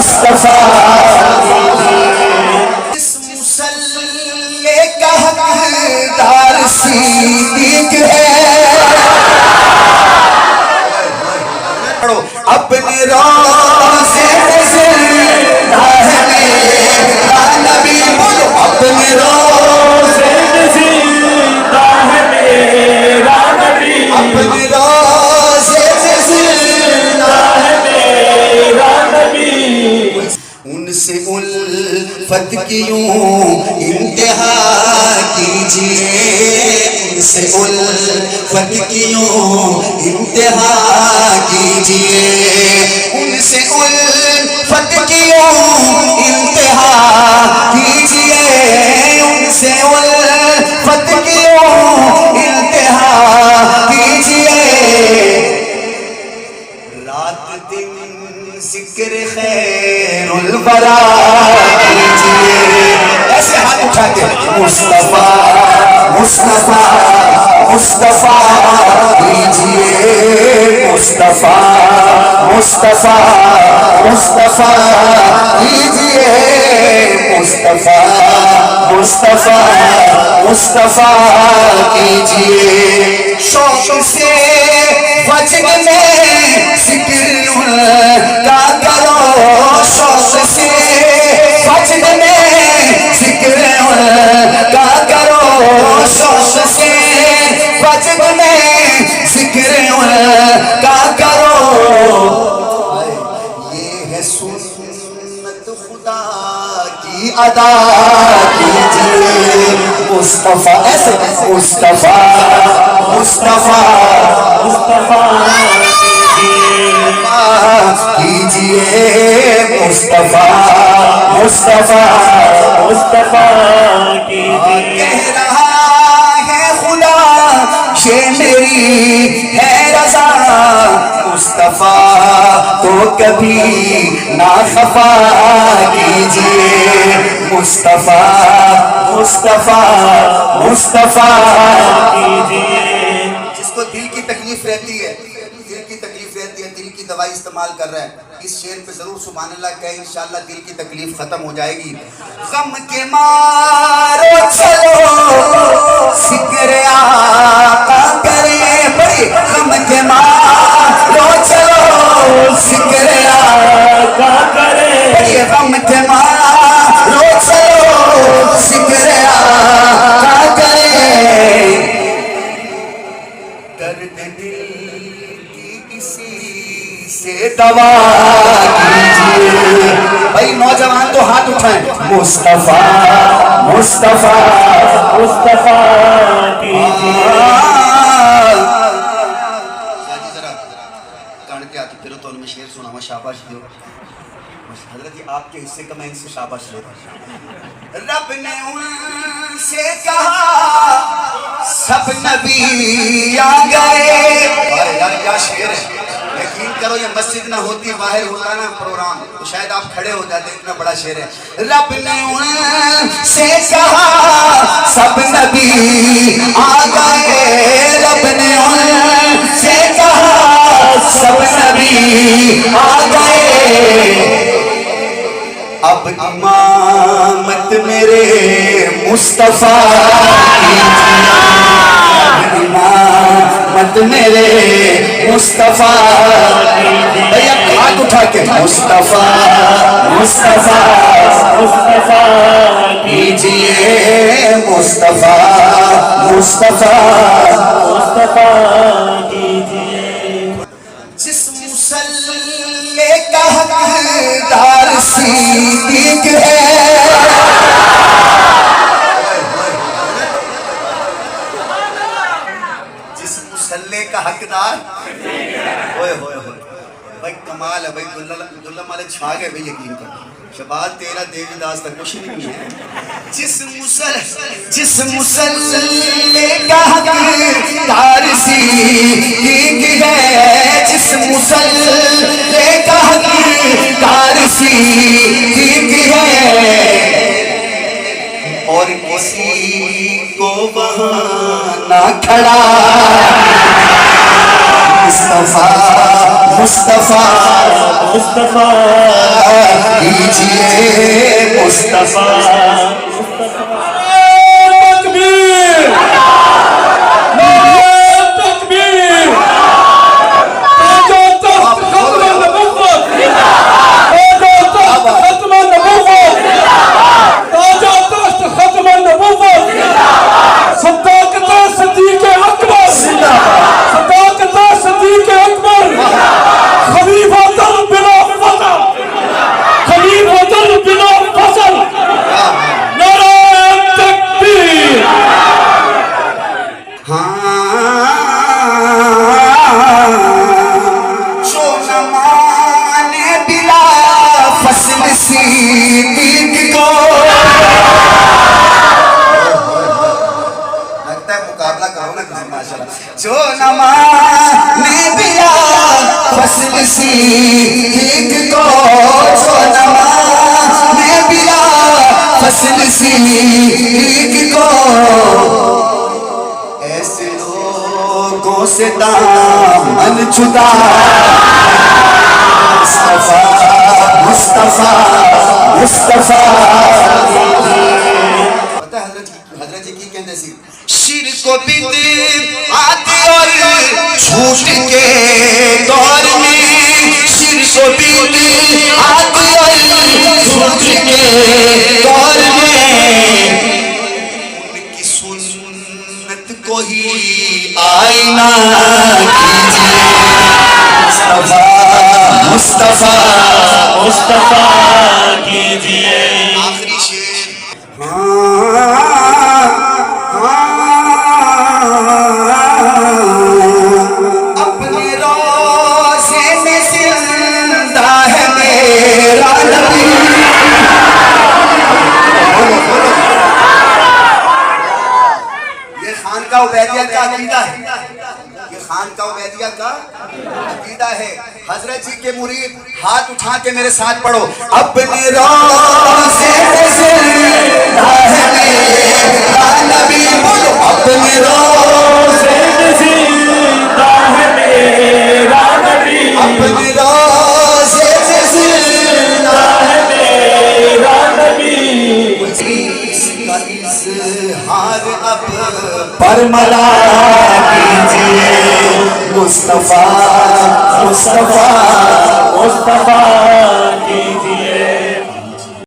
مصطفیٰ اس مصلی کا حقدار صدیق ہے اپنے روزے میں زندہ ہے میرا نبی بولو اپنے روزے میں زندہ ہے میرا نبی اپنے روزے میں زندہ ہے میرا نبی ان سے الفت کی یوں انتہا کیجئے ان سے الفت کی یوں انتہا کیجئے ان سے الفت کی یوں انتہا کیجئے ان سے الفت کی یوں انتہا کیجئے رات دن ذکر خیر الورا کیجئے ایسے ہاتھ اٹھا کے مصطفیٰ مصطفیٰ مصطفیٰ کیجئے مصطفیٰ مصطفیٰ مصطفیٰ کیجئے مصطفیٰ مصطفیٰ مصطفیٰ کیجئے شوق سے وجد میں ذکر کا کرو شوق سے وجد میں ذکر کا کرو شوق سے وجد میں ذکر کا کرو یہ ہے سنت خدا کی ادا کیجئے مصطفیٰ ایسے مصطفیٰ مصطفیٰ مصطفیٰ کیجئے مصطفیٰ مصطفیٰ مصطفیٰ کیجئے کہہ رہا ہے خدا یہ میری ہے رضا مصطفیٰ تو کبھی نہ خفا کیجئے مصطفیٰ مصطفیٰ مصطفیٰ کیجئے جس کو دل کی تکلیف رہتی ہے دل کی دوائی استعمال کر رہا ہے اس شعر پہ ضرور سبحان اللہ کہیں انشاءاللہ دل کی تکلیف ختم ہو جائے گی غم کے مارو چلو ذکر آقا کریں بڑی غم کے مارو چلو ذکر آقا کریں بڑی غم کے مارو چلو ذکر آقا کریں درد دل سے دوا کیجئے بھائی نوجوان تو ہاتھ اٹھائیں مصطفیٰ مصطفیٰ مصطفیٰ کیجئے ذرا کان کے آتی پھر تو ان میں شعر سنا شاباش دیو حضرت جی آپ کے حصے کا میں ان سے شاباش لیتا رب نے ان سے کہا سب نبی آ گئے یار کیا شعر ہے یقین کرو یہ مسجد نہ ہوتی باہر ہوتا نا پروگرام تو شاید آپ کھڑے ہو جاتے اتنا بڑا شعر ہے رب نے ان سے کہا سب نبی آ گئے رب نے ان سے کہا سب نبی آ گئے اب امامت میرے مصطفیٰ امامت میرے مصطفیٰ بھئی اب ہاتھ اٹھا کے مصطفیٰ مصطفیٰ مصطفیٰ کیجئے مصطفیٰ مصطفیٰ مصطفیٰ کیجئے جس مصلی کا حقدار صدیق ہے کا حقدار ہوئے ہوئے ہوئے بھائی کمال ہے بھائی دلہ مالے چھا گئے بھائی یقین کر شباد تیرا دیوی داس تک کچھ نہیں ہے جس مسلح کا حقدار صدیق ہے جس مسلح کا حقدار صدیق ہے اور کسی کو وہاں نہ کھڑا مصطفیٰ مصطفیٰ مصطفیٰ کیجئے مصطفیٰ تکبیر نعرہ تکبیر تاج و تخت ختم النبوت تاج و تخت ختم النبوت تاج و تخت ختم النبوت صداقت صدیق اکبر صداقت صدیق اکبر خلیفۃ بلا فضل خلیفۃ بلا فضل نعرہ تکبیر جو نمانے بلا فصل صدیق کو لگتا ہے مقابلہ کرو نا کسی ماشاءاللہ جو نمانے بلا فصل صدیق کو جو نمانے بلا فصل صدیق کو ایسے لوگوں سے دامن چھڑا مصطفیٰ مصطفیٰ پتہ ہے حضرت جی کی کہنے سی شرک و بدعت اور جھوٹ کے دور میں شرک و بدعت اور جھوٹ کے دور میں ان کی سنت کو ہی آئینہ کیجئے مصطفیٰ مصطفیٰ مصطفیٰ کیجئے آخری شعر اپنے روزے میں زندہ ہے میرا نبی یہ خانقاہ عبیدیہ کا عقیدہ ہے یہ خانقاہ عبیدیہ کا عقیدہ ہے حضرت جی کے مرید ہاتھ اٹھا کے میرے ساتھ پڑھو اپنے روزے میں زندہ ہے میرا نبی بولو اپنے روزے میں زندہ ہے میرا نبی اپنے روزے میں زندہ ہے میرا نبی اس کا اظہار اب پرملا کیجئے مصطفیٰ مصطفیٰ مصطفیٰ کیجئے